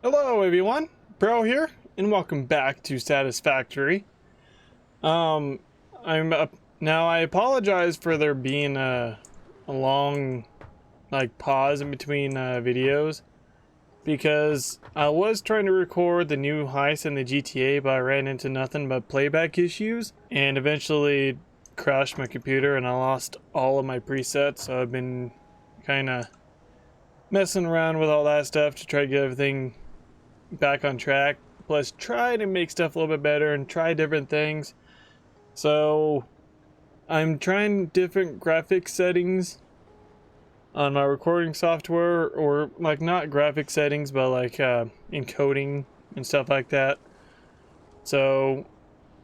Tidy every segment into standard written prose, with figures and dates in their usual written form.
Hello everyone, Bro here, and welcome back to Satisfactory. I'm up now. I apologize for there being a long pause in between videos, because I was trying to record the new heist in the GTA, but I ran into nothing but playback issues and eventually crashed my computer and I lost all of my presets. So I've been kind of messing around with all that stuff to try to get everything back on track, plus try to make stuff a little bit better and try different things. So I'm trying different graphics settings on my recording software, or not graphic settings, but encoding and stuff like that. So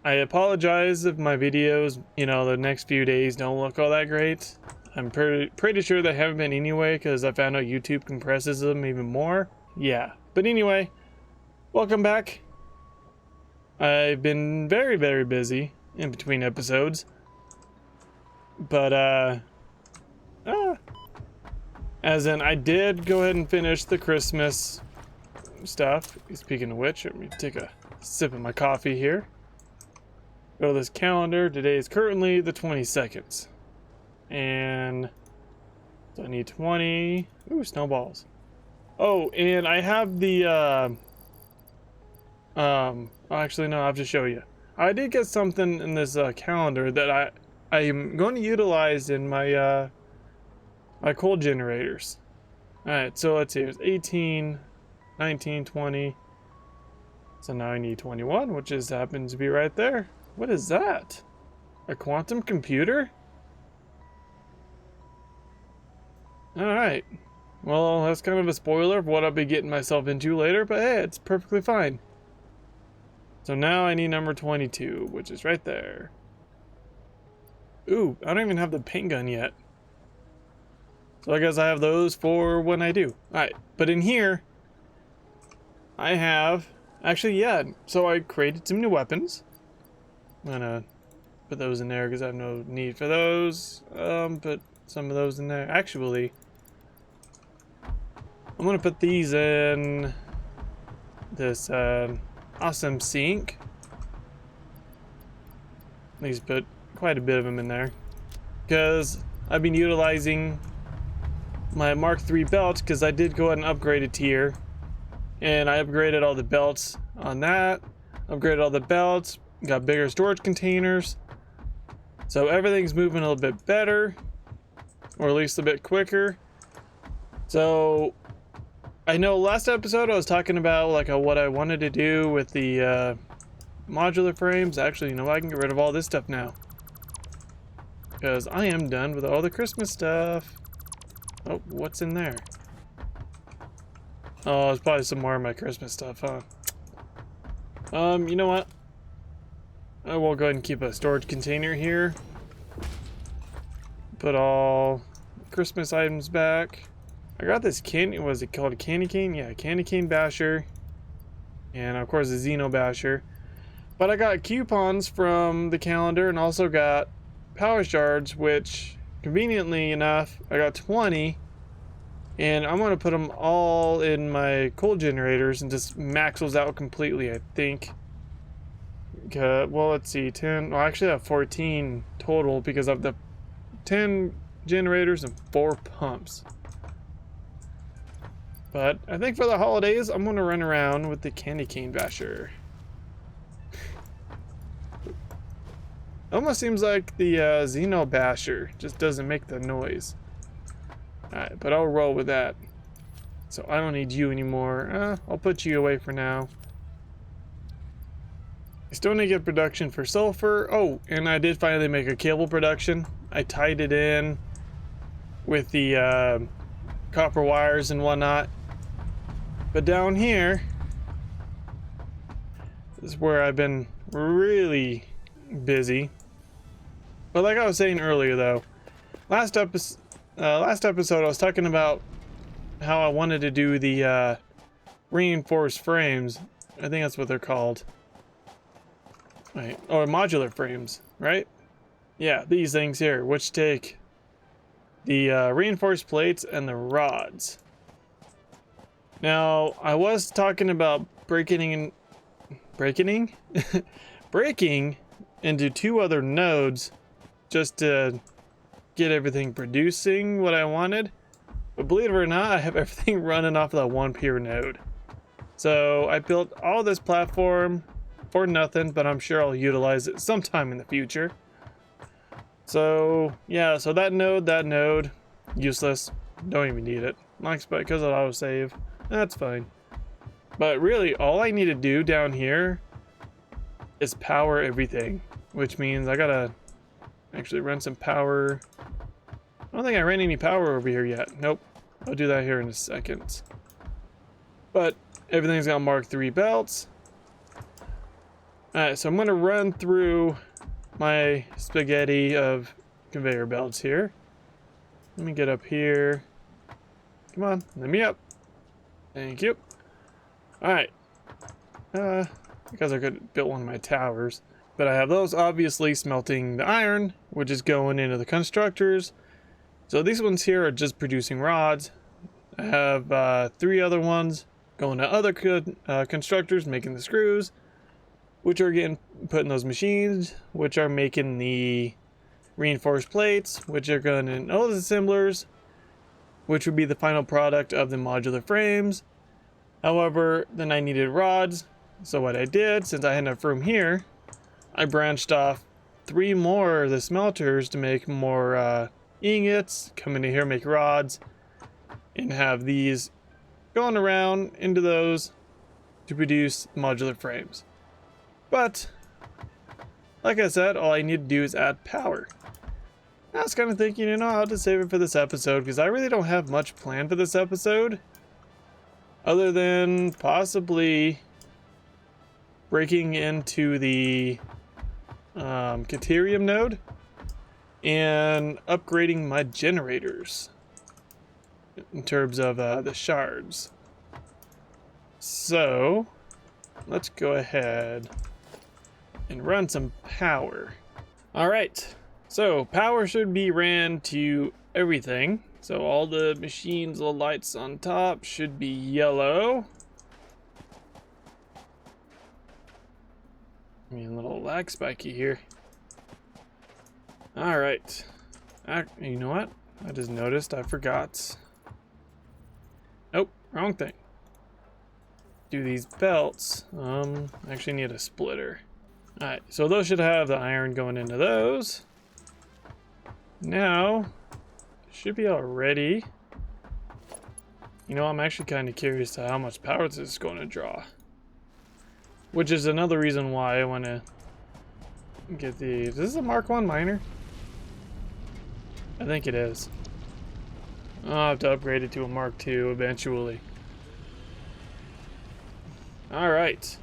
I apologize if my videos, the next few days don't look all that great. I'm pretty sure they haven't been anyway, because I found out YouTube compresses them even more. Yeah, but anyway, welcome back. I've been very, very busy in between episodes. But, as in, I did go ahead and finish the Christmas stuff. Speaking of which, let me take a sip of my coffee here. Go to this calendar. Today is currently the 22nd. And so I need 20. Ooh, snowballs. Oh, and I have the, actually, no, I'll have to show you. I did get something in this calendar that I am going to utilize in my my coal generators. Alright, so let's see, it's 18, 19, 20. So now I need 21, which just happens to be right there. What is that? A quantum computer? Alright. Well, that's kind of a spoiler of what I'll be getting myself into later, but hey, it's perfectly fine. So now I need number 22, which is right there. Ooh, I don't even have the paint gun yet. So I guess I have those for when I do. Alright, but in here, I have... Actually, yeah, so I created some new weapons. I'm gonna put those in there because I have no need for those. Put some of those in there. Actually, I'm gonna put these in this awesome sink. At least put quite a bit of them in there, because I've been utilizing my Mark III belt, because I did go ahead and upgrade a tier, and I upgraded all the belts on that, upgraded all the belts, got bigger storage containers, so everything's moving a little bit better, or at least a bit quicker. So I know last episode I was talking about what I wanted to do with the modular frames. Actually, I can get rid of all this stuff now, because I am done with all the Christmas stuff. Oh, what's in there? Oh, it's probably some more of my Christmas stuff, huh? You know what? I will go ahead and keep a storage container here. Put all Christmas items back. I got this candy, was it called a candy cane? Yeah, candy cane basher. And of course a Xeno basher. But I got coupons from the calendar and also got power shards, which conveniently enough, I got 20. And I'm gonna put them all in my coal generators and just max those out completely, I think. Well, let's see, 10, well, actually I have 14 total because of the 10 generators and 4 pumps. But I think for the holidays, I'm gonna run around with the candy cane basher. Almost seems like the Xeno basher just doesn't make the noise. Alright, but I'll roll with that. So I don't need you anymore. I'll put you away for now. I still need to get production for sulfur. Oh, and I did finally make a cable production. I tied it in with the copper wires and whatnot. But down here is where I've been really busy. But like I was saying earlier though, last episode I was talking about how I wanted to do the reinforced frames. I think that's what they're called. Right, or modular frames, right? Yeah, these things here, which take the reinforced plates and the rods. Now, I was talking about breaking breaking into 2 other nodes just to get everything producing what I wanted. But believe it or not, I have everything running off of that 1 pure node. So I built all this platform for nothing, but I'm sure I'll utilize it sometime in the future. So yeah, so that node, useless. Don't even need it. Not expect because of autosave. That's fine. But really, all I need to do down here is power everything, which means I gotta actually run some power. I don't think I ran any power over here yet. Nope. I'll do that here in a second. But everything's got Mark III belts. Alright, so I'm gonna run through my spaghetti of conveyor belts here. Let me get up here. Come on, let me up. Thank you. Alright. Because I could have built one of my towers. But I have those obviously smelting the iron, which is going into the constructors. So these ones here are just producing rods. I have 3 other ones going to other constructors making the screws, which are getting put in those machines, which are making the reinforced plates, which are going in all the assemblers, which would be the final product of the modular frames. However, then I needed rods, so what I did, since I had enough room here, I branched off 3 more of the smelters to make more ingots, come into here, make rods, and have these going around into those to produce modular frames. But, like I said, all I need to do is add power. I was kind of thinking, you know, I'll just save it for this episode, because I really don't have much planned for this episode, other than possibly breaking into the Caterium node and upgrading my generators in terms of the shards. So let's go ahead and run some power. All right, so power should be ran to everything. So all the machines, the lights on top should be yellow. I mean, a little lag spiky here. All right, you know what? I just noticed I forgot. Nope, wrong thing. Do these belts. Actually need a splitter. All right, so those should have the iron going into those. Now, should be all ready. You know, I'm actually kind of curious to how much power this is going to draw. Which is another reason why I want to get these. Is this a Mark 1 miner? I think it is. I'll have to upgrade it to a Mark 2 eventually. Alright.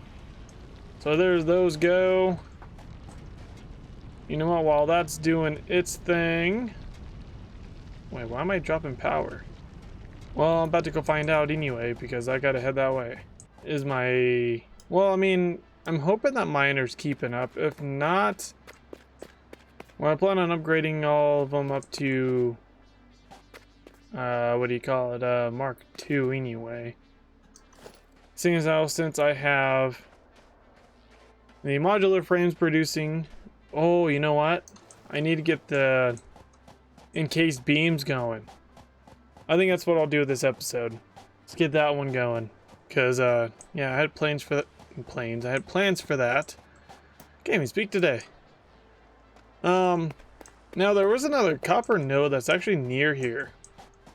So there's those go. You know what, while that's doing its thing... Wait, why am I dropping power? Well, I'm about to go find out anyway, because I gotta head that way. Is my... Well, I mean, I'm hoping that miner's keeping up. If not... Well, I plan on upgrading all of them up to... what do you call it? Mark 2 anyway. Seeing as how, since I have the modular frames producing... Oh, you know what? I need to get the encased beams going. I think that's what I'll do with this episode. Let's get that one going. Because, yeah, I had plans for that. I had plans for that. Can't even speak today. Now there was another copper node that's actually near here,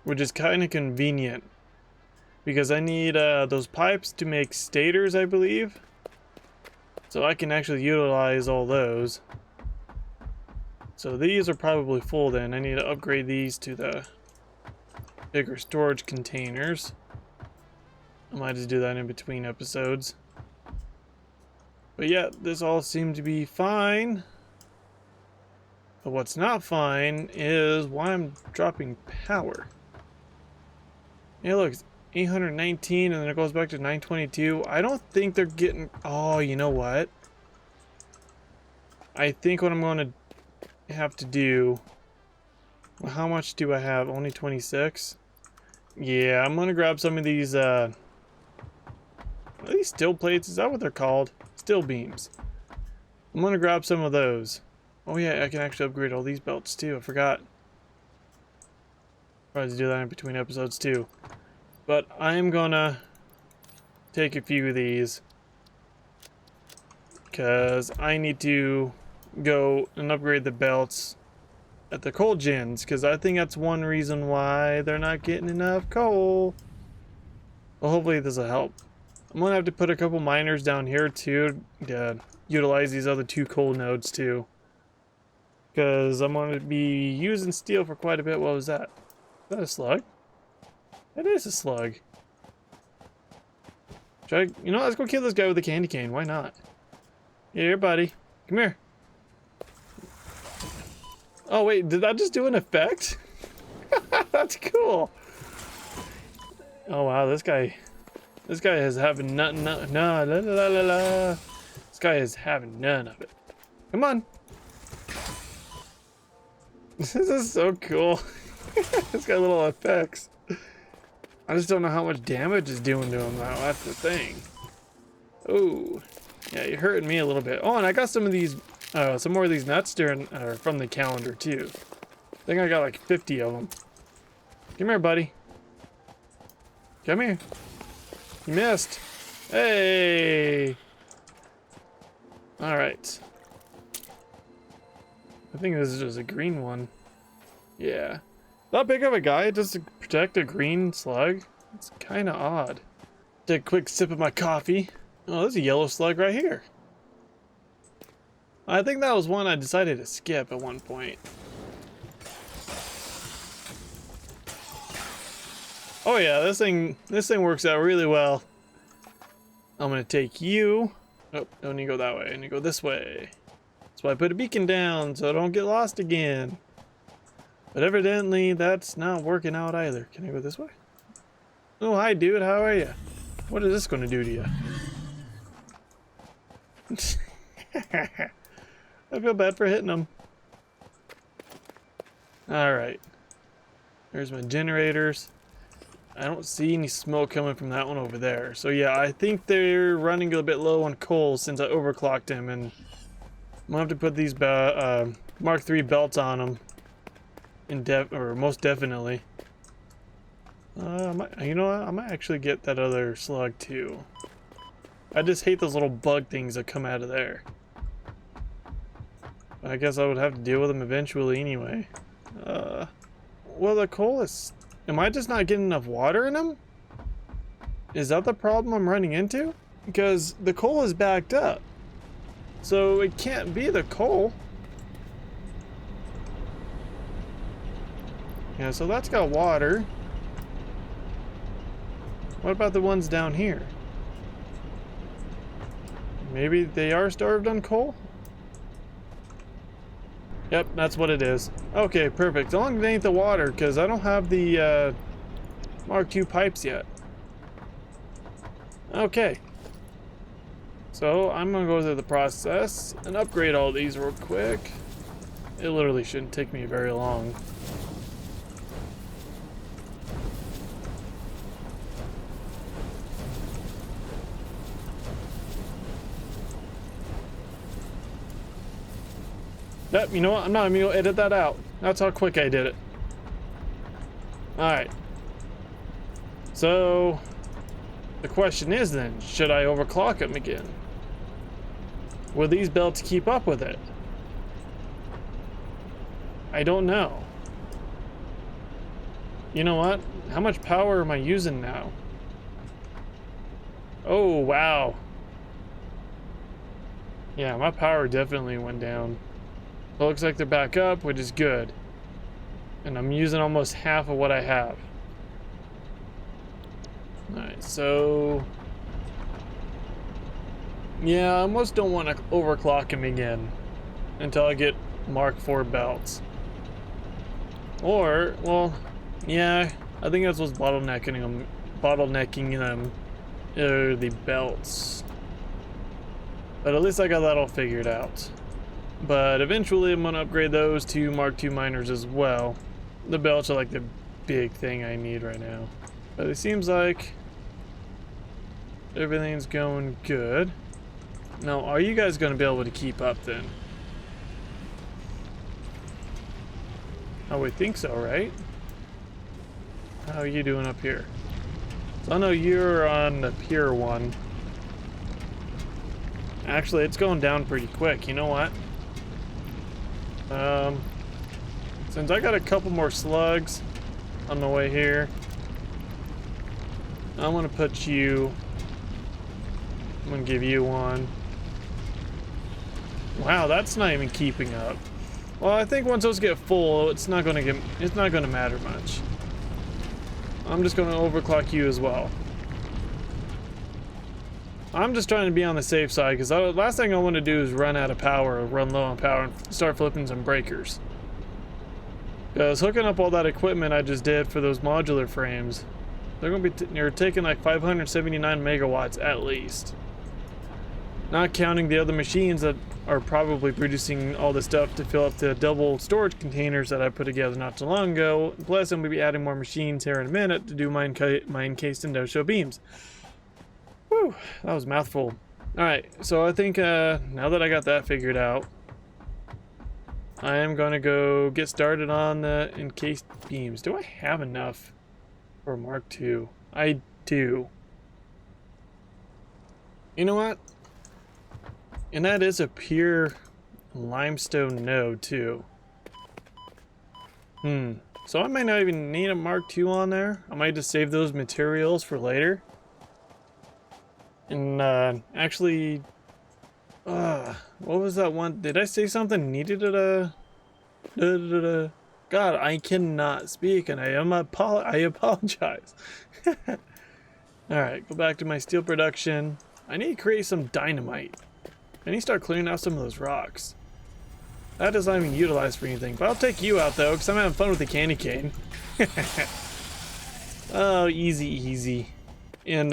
which is kind of convenient because I need those pipes to make stators, I believe, so I can actually utilize all those. So these are probably full then. I need to upgrade these to the bigger storage containers. I might just do that in between episodes. But yeah, this all seemed to be fine. But what's not fine is why I'm dropping power. Hey, look, it's 819 and then it goes back to 922. I don't think they're getting... Oh, you know what? I think what I'm going to have to do... Well, how much do I have? Only 26? Yeah, I'm going to grab some of these Are these steel plates? Is that what they're called? Steel beams. I'm gonna grab some of those. Oh yeah, I can actually upgrade all these belts too. I forgot. Probably to do that in between episodes too. But I'm gonna take a few of these because I need to go and upgrade the belts at the coal gens, because I think that's one reason why they're not getting enough coal. Well, hopefully this will help. I'm gonna have to put a couple miners down here too to utilize these other 2 coal nodes too, because I'm gonna be using steel for quite a bit. What was that? Is that a slug? That is a slug. Should I, you know, let's go kill this guy with a candy cane. Why not? Here, buddy. Come here. Oh wait, did that just do an effect? That's cool. Oh wow, this guy is having none. No, la, la, la, la, la. This guy is having none of it. Come on. This is so cool. It's got little effects. I just don't know how much damage it's doing to him now. That's the thing. Oh, yeah, you're hurting me a little bit. Oh, and I got some of these, some more of these nuts from the calendar too. I think I got like 50 of them. Come here, buddy. Come here. You missed. Hey. All right. I think this is just a green one. Yeah. That big of a guy just to protect a green slug? It's kind of odd. Take a quick sip of my coffee. Oh, there's a yellow slug right here. I think that was one I decided to skip at one point. Oh yeah, this thing works out really well. I'm gonna take you. Oh, don't need to go that way. I need to go this way. That's why I put a beacon down so I don't get lost again. But evidently that's not working out either. Can I go this way? Oh, hi dude, how are you? What is this gonna do to you? I feel bad for hitting them. Alright. There's my generators. I don't see any smoke coming from that one over there. So yeah, I think they're running a bit low on coal since I overclocked him, and I'm gonna have to put these Mark III belts on them. Most definitely. You know what? I might actually get that other slug too. I just hate those little bug things that come out of there. I guess I would have to deal with them eventually anyway. Well, the coal is... Am I just not getting enough water in them? Is that the problem I'm running into? Because the coal is backed up. So it can't be the coal. Yeah, so that's got water. What about the ones down here? Maybe they are starved on coal? Yep, that's what it is. Okay, perfect. As long as it ain't the water, because I don't have the Mark II pipes yet. Okay. So I'm going to go through the process and upgrade all these real quick. It literally shouldn't take me very long. Yep, you know what? I'm not even gonna edit that out. That's how quick I did it. Alright. So, the question is then, should I overclock them again? Will these belts keep up with it? I don't know. You know what? How much power am I using now? Oh, wow. Yeah, my power definitely went down. It looks like they're back up, which is good. And I'm using almost half of what I have. Alright, so... Yeah, I almost don't want to overclock him again until I get Mark IV belts. Or, well, yeah, I think that's what's bottlenecking them, the belts. But at least I got that all figured out. But eventually I'm going to upgrade those to Mark II miners as well. The belts are like the big thing I need right now. But it seems like Everything's going good. Now, are you guys going to be able to keep up then? Oh, we think so, right? How are you doing up here? So I know you're on the pier 1. Actually, it's going down pretty quick. You know what? Since I got a couple more slugs on the way here, I'm gonna put you. I'm gonna give you one. Wow, that's not even keeping up. Well, I think once those get full, it's not gonna matter much. I'm just gonna overclock you as well. I'm just trying to be on the safe side because the last thing I want to do is run out of power or run low on power and start flipping some breakers. Because hooking up all that equipment I just did for those modular frames, they're gonna be you're taking like 579 megawatts at least. Not counting the other machines that are probably producing all the stuff to fill up the double storage containers that I put together not too long ago. Plus, I'm gonna be adding more machines here in a minute to do my encased and no-show beams. Whew, that was a mouthful. Alright, so I think now that I got that figured out, I am gonna go get started on the encased beams. Do I have enough for Mark II? I do. You know what? And that is a pure limestone node too. So I might not even need a Mark II on there. I might just save those materials for later. And actually, what was that one? Did I say something needed a God, I cannot speak, and I apologize. All right, go back to my steel production. I need to create some dynamite. I need to start clearing out some of those rocks. That is not even utilized for anything. But I'll take you out though, because I'm having fun with the candy cane. Oh, easy, easy. And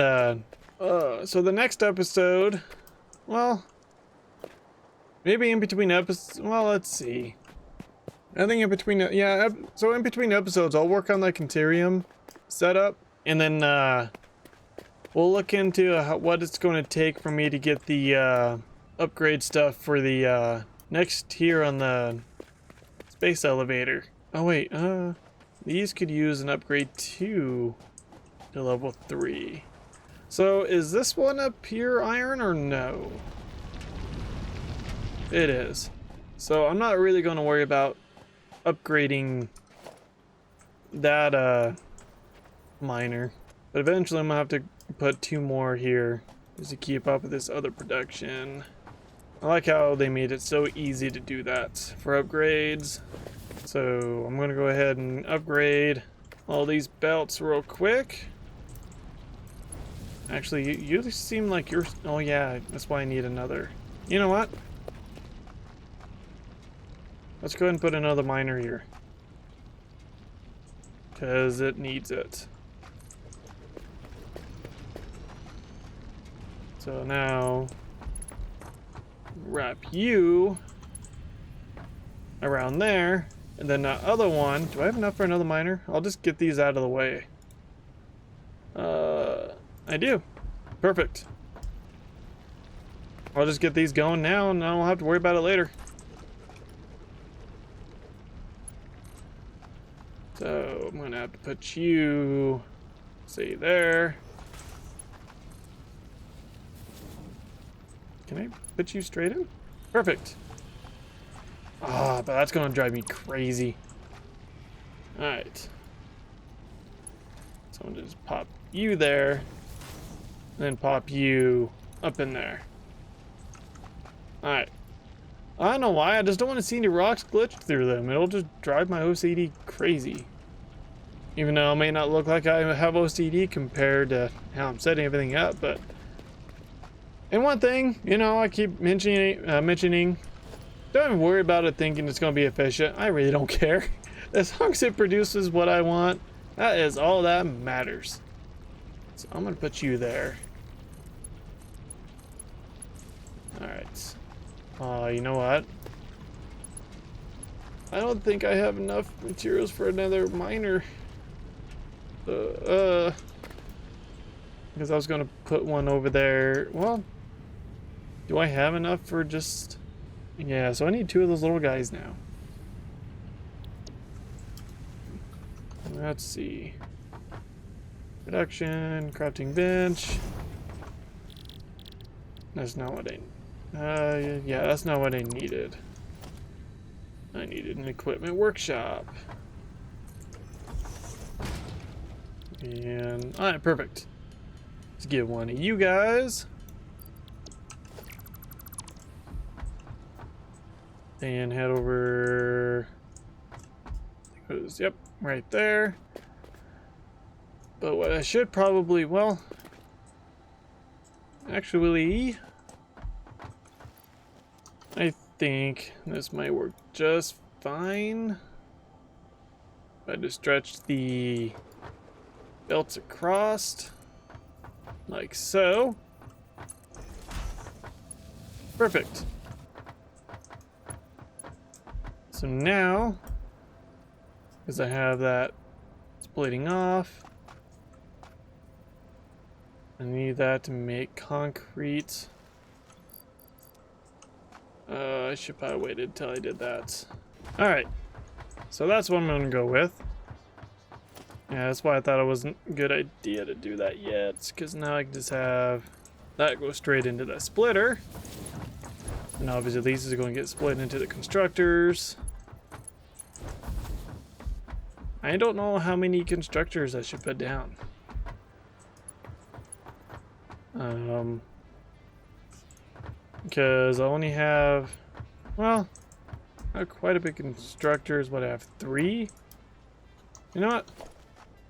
so the next episode, well, maybe in between episodes. Well, let's see. I think in between, yeah. So in between episodes, I'll work on the Conterium setup, and then we'll look into what it's going to take for me to get the upgrade stuff for the next tier on the space elevator. Oh wait, these could use an upgrade too to level 3. So is this one a pure iron or no? It is. So I'm not really going to worry about upgrading that miner, but eventually I'm gonna have to put 2 more here just to keep up with this other production. I like how they made it so easy to do that for upgrades. So I'm gonna go ahead and upgrade all these belts real quick. Actually, you seem like you're, oh yeah, that's why I need another. You know what? Let's go ahead and put another miner here, because it needs it. So now, wrap you around there, and then the other one, do I have enough for another miner? I'll just get these out of the way. I do. Perfect. I'll just get these going now, and I don't have to worry about it later. So I'm gonna have to put you, say, there. Can I put you straight in? Perfect. Ah, but that's gonna drive me crazy. All right. So I'm gonna just pop you there, and then pop you up in there. All right. I don't know why, I just don't want to see any rocks glitch through them. It'll just drive my OCD crazy. Even though it may not look like I have OCD compared to how I'm setting everything up, but... And one thing, you know, I keep mentioning, don't even worry about it thinking it's going to be efficient. I really don't care. As long as it produces what I want, that is all that matters. So I'm going to put you there. Alright. You know what? I don't think I have enough materials for another miner. Because I was going to put one over there. Well, do I have enough for just... Yeah, so I need 2 of those little guys now. Let's see. Production, crafting bench. That's not what yeah, that's not what I needed. I needed an equipment workshop. And, alright, perfect. Let's get one of you guys. And head over... It was, yep, right there. But what I should probably, well... Actually... I think this might work just fine. If I just stretch the belts across, like so. Perfect. So now, because I have that splitting off, I need that to make concrete. I should probably waited until I did that. Alright, so that's what I'm going to go with. Yeah, that's why I thought it wasn't a good idea to do that yet, because now I can just have that go straight into that splitter. And obviously these is going to get split into the constructors. I don't know how many constructors I should put down. Because I only have, well, not quite a bit constructors, but I have 3. You know what?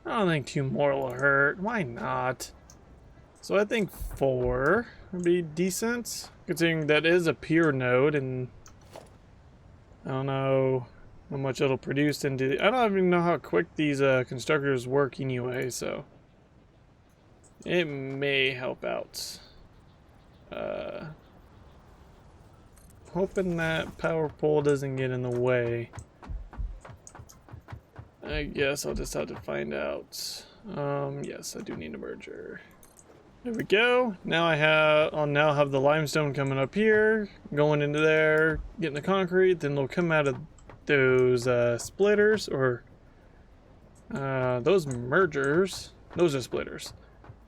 I don't think 2 more will hurt. Why not? So I think 4 would be decent, considering that is a pure node, and I don't know how much it'll produce into. I don't even know how quick these constructors work anyway, so it may help out. Hoping that power pole doesn't get in the way. I guess I'll just have to find out. Yes, I do need a merger. There we go. Now I'll now have the limestone coming up here, going into there, getting the concrete. Then they'll come out of those splitters, or those mergers. Those are splitters,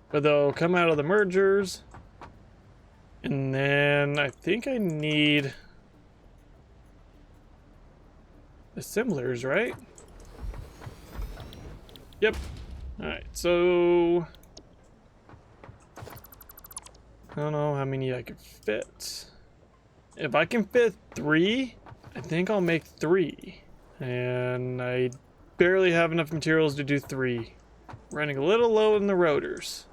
but they'll come out of the mergers. And then I think I need assemblers, right? Yep. Alright, so I don't know how many I could fit. If I can fit 3, I think I'll make 3. And I barely have enough materials to do 3. Running a little low in the rotors.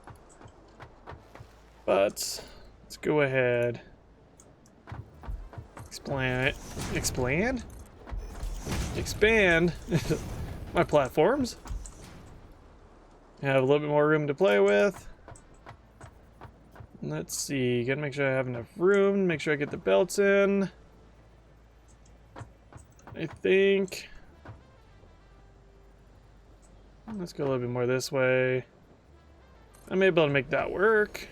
But let's go ahead. Expand my platforms. Have a little bit more room to play with. Let's see, gotta make sure I have enough room, make sure I get the belts in. I think. Let's go a little bit more this way. I'm able to make that work.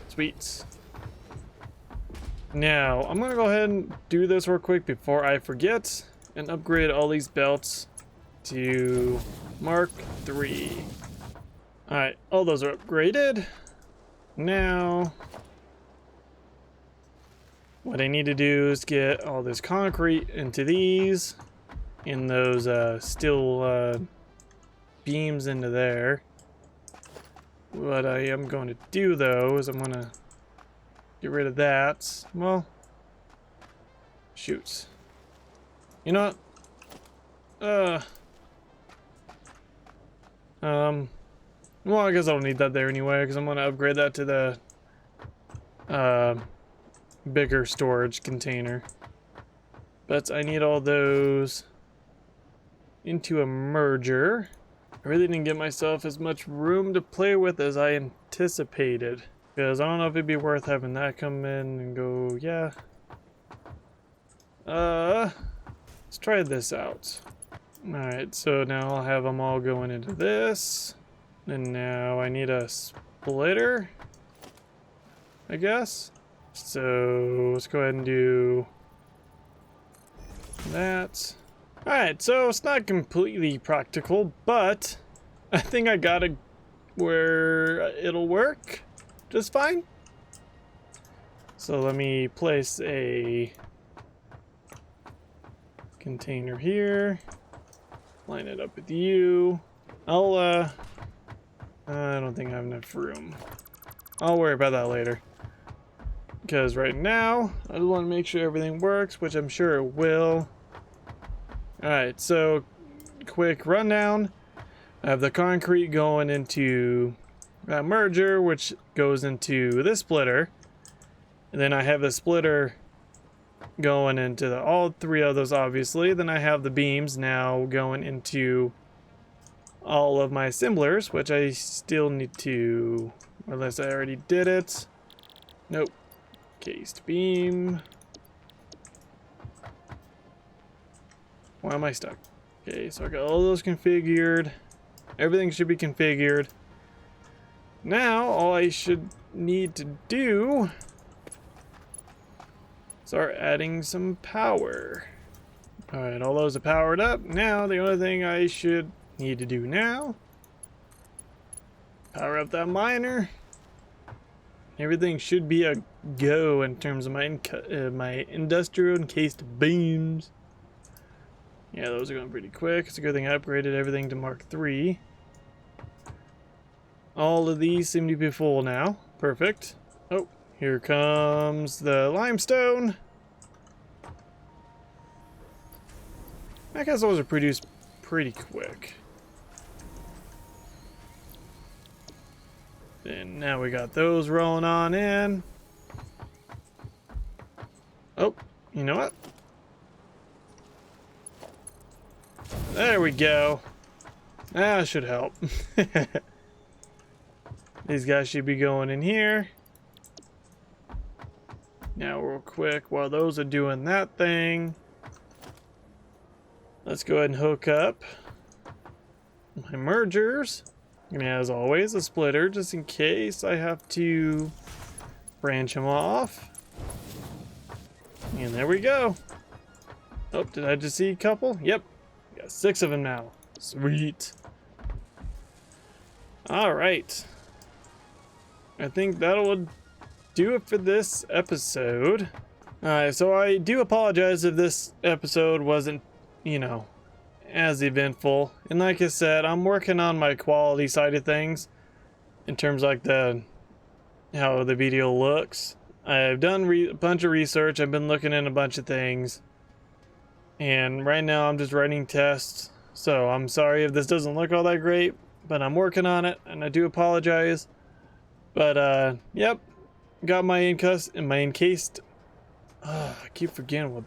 Sweet. Now, I'm gonna go ahead and do this real quick before I forget and upgrade all these belts to Mark III. Alright, all those are upgraded. Now, what I need to do is get all this concrete into these, and those steel beams into there. What I am going to do though is I'm going to get rid of that. Well, shoot. You know what? Well, I guess I don't need that there anyway, because I'm going to upgrade that to the bigger storage container. But I need all those into a merger. I really didn't give myself as much room to play with as I anticipated, because I don't know if it'd be worth having that come in and go, yeah. Let's try this out. Alright, so now I'll have them all going into this. And now I need a splitter, I guess. So let's go ahead and do that. Alright, so it's not completely practical, but I think I got it where it'll work just fine. So let me place a container here, line it up with you. I don't think I have enough room. I'll worry about that later. Because right now, I just want to make sure everything works, which I'm sure it will. Alright, so quick rundown. I have the concrete going into that merger, which goes into this splitter. And then I have the splitter going into all three of those, obviously. Then I have the beams now going into all of my assemblers, which I still need to, unless I already did it. Nope. Cased beam. Why am I stuck? Okay, so I got all those configured. Everything should be configured. Now, all I should need to do is start adding some power. Alright, all those are powered up. Now, the only thing I should need to do now, power up that miner. Everything should be a go in terms of my industrial encased beams. Yeah, those are going pretty quick. It's a good thing I upgraded everything to Mark III. All of these seem to be full now. Perfect. Oh, here comes the limestone. I guess those are produced pretty quick. And now we got those rolling on in. Oh, you know what? There we go. That should help. These guys should be going in here. Now real quick, while those are doing that thing, let's go ahead and hook up my mergers. And as always, a splitter, just in case I have to branch them off. And there we go. Oh, did I just see a couple? Yep. Got 6 of them now. Sweet. Alright. I think that'll do it for this episode. Alright, so I do apologize if this episode wasn't, you know, as eventful. And like I said, I'm working on my quality side of things in terms of like how the video looks. I've done a bunch of research. I've been looking in a bunch of things. And right now I'm just writing tests. So I'm sorry if this doesn't look all that great, but I'm working on it and I do apologize. But yep, got my encased. I keep forgetting what.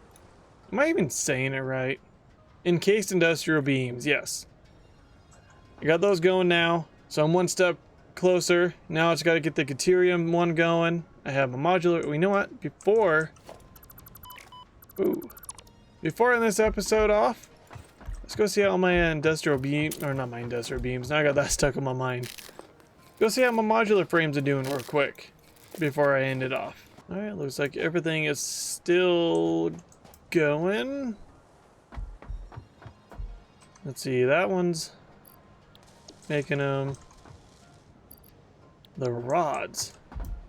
Am I even saying it right? Encased industrial beams, yes. I got those going now, so I'm one step closer. Now I just got to get the Caterium one going. I have a modular. You know what? Before I end this episode off, let's go see how my industrial beam, or not my industrial beams. Now I got that stuck in my mind. Go see how my modular frames are doing real quick before I end it off. All right, looks like everything is still going. Let's see, that one's making them. The rods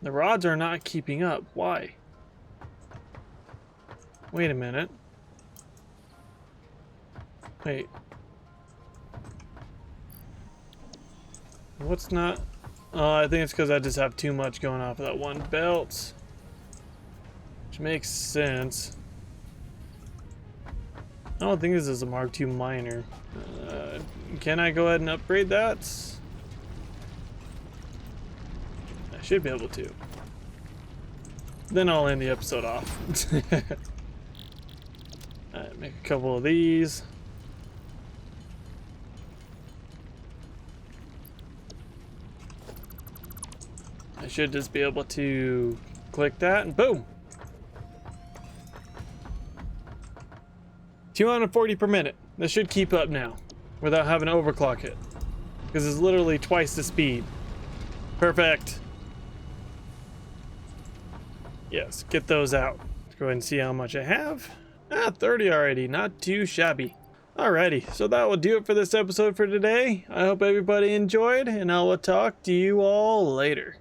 are not keeping up. Why? Wait a minute. Wait. What's not? I think it's because I just have too much going off of that one belt. Which makes sense. I don't think this is a Mark II miner. Can I go ahead and upgrade that? I should be able to. Then I'll end the episode off. Alright, make a couple of these. I should just be able to click that and boom! 240 per minute. This should keep up now without having to overclock it, because it's literally twice the speed. Perfect. Yes, get those out. Let's go ahead and see how much I have. 30 already, not too shabby. Alrighty, so that will do it for this episode for today. I hope everybody enjoyed, and I will talk to you all later.